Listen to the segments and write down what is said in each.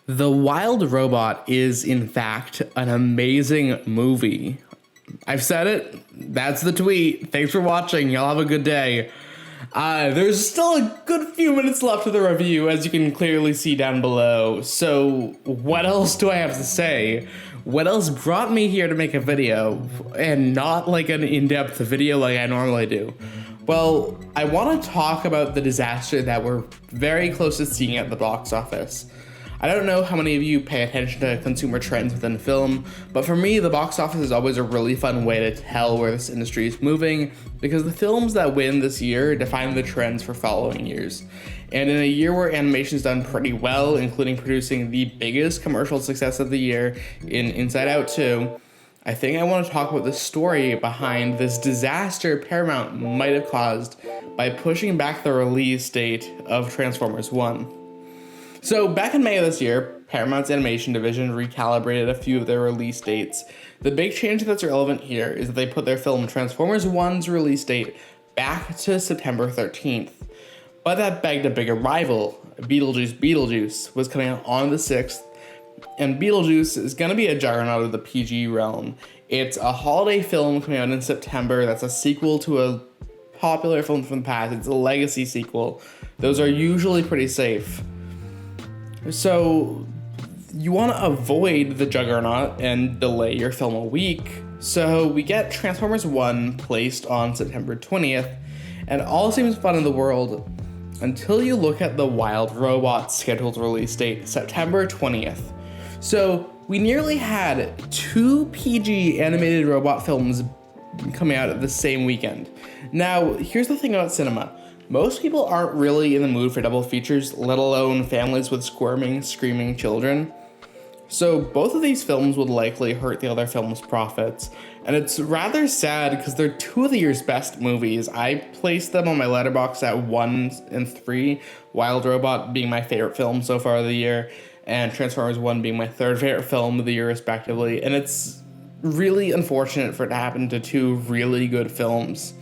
The Wild Robot is, in fact, an amazing movie. I've said it. That's the tweet. Thanks for watching. Y'all have a good day. There's still a good few minutes left of the review, as you can clearly see down below. So, what else do I have to say? What else brought me here to make a video, and not like an in-depth video like I normally do? Well, I want to talk about the disaster that we're very close to seeing at the box office. I don't know how many of you pay attention to consumer trends within film, but for me, the box office is always a really fun way to tell where this industry is moving, because the films that win this year define the trends for following years. And in a year where animation's done pretty well, including producing the biggest commercial success of the year in Inside Out 2, I think I want to talk about the story behind this disaster Paramount might have caused by pushing back the release date of Transformers 1. So back in May of this year, Paramount's animation division recalibrated a few of their release dates. The big change that's relevant here is that they put their film Transformers 1's release date back to September 13th. But that begged a bigger rival. Beetlejuice was coming out on the 6th, and Beetlejuice is going to be a juggernaut of the PG realm. It's a holiday film coming out in September that's a sequel to a popular film from the past. It's a legacy sequel. Those are usually pretty safe. So you want to avoid the juggernaut and delay your film a week. So we get Transformers 1 placed on September 20th, and all seems fun in the world until you look at the Wild Robot scheduled release date, September 20th. So we nearly had 2 PG animated robot films coming out at the same weekend. Now, here's the thing about cinema. Most people aren't really in the mood for double features, let alone families with squirming, screaming children. So both of these films would likely hurt the other film's profits. And it's rather sad because they're 2 of the year's best movies. I placed them on my letterbox at 1 and 3, Wild Robot being my favorite film so far of the year, and Transformers 1 being my 3rd favorite film of the year respectively. And it's really unfortunate for it to happen to 2 really good films.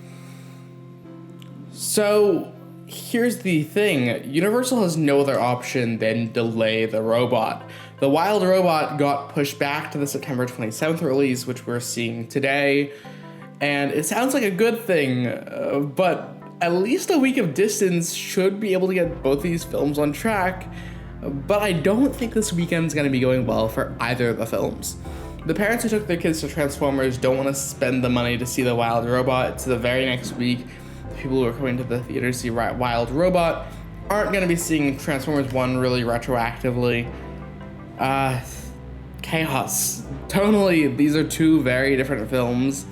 So here's the thing, Universal has no other option than delay the robot. The Wild Robot got pushed back to the September 27th release, which we're seeing today, and it sounds like a good thing, but at least a week of distance should be able to get both these films on track, but I don't think this weekend's going to be going well for either of the films. The parents who took their kids to Transformers don't want to spend the money to see the Wild Robot. It's the very next week. People who are coming to the theater to see Wild Robot aren't going to be seeing Transformers 1 really retroactively. Chaos. Tonally, these are 2 very different films.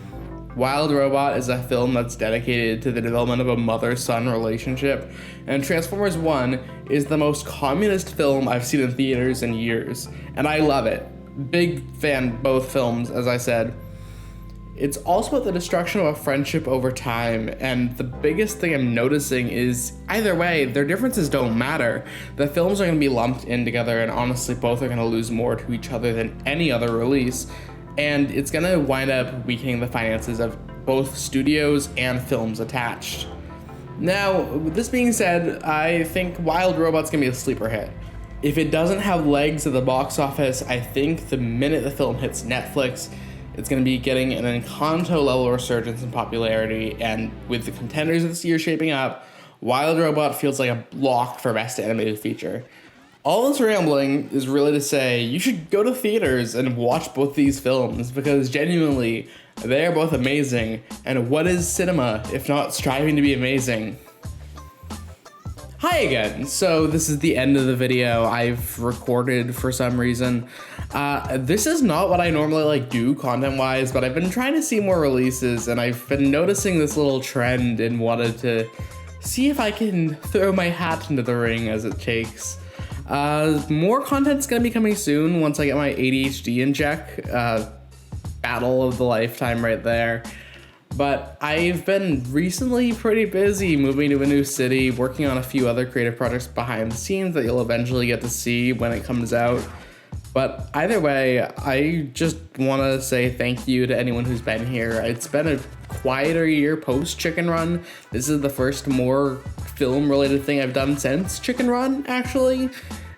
Wild Robot is a film that's dedicated to the development of a mother-son relationship, and Transformers 1 is the most communist film I've seen in theaters in years, and I love it. Big fan both films, as I said. It's also about the destruction of a friendship over time, and the biggest thing I'm noticing is, either way, their differences don't matter. The films are going to be lumped in together, and honestly, both are going to lose more to each other than any other release, and it's going to wind up weakening the finances of both studios and films attached. Now, with this being said, I think Wild Robot's going to be a sleeper hit. If it doesn't have legs at the box office, I think the minute the film hits Netflix, it's going to be getting an Encanto-level resurgence in popularity, and with the contenders this year shaping up, Wild Robot feels like a lock for Best Animated Feature. All this rambling is really to say you should go to theaters and watch both these films, because genuinely, they are both amazing, and what is cinema if not striving to be amazing? Hi again. So this is the end of the video I've recorded for some reason. This is not what I normally do content-wise, but I've been trying to see more releases, and I've been noticing this little trend and wanted to see if I can throw my hat into the ring as it takes. More content's gonna be coming soon once I get my ADHD in check. Battle of the lifetime right there. But I've been recently pretty busy moving to a new city, working on a few other creative projects behind the scenes that you'll eventually get to see when it comes out. But either way, I just want to say thank you to anyone who's been here. It's been a quieter year post Chicken Run. This is the first more film related thing I've done since Chicken Run, actually.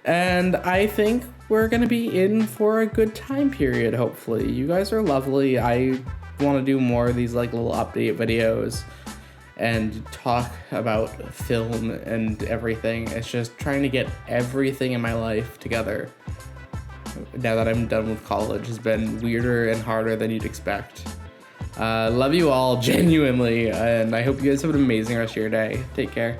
And I think we're gonna be in for a good time period, hopefully. You guys are lovely. I want to do more of these like little update videos and talk about film and everything. It's just trying to get everything in my life together now that I'm done with college has been weirder and harder than you'd expect. Love you all genuinely, and I hope you guys have an amazing rest of your day. Take care.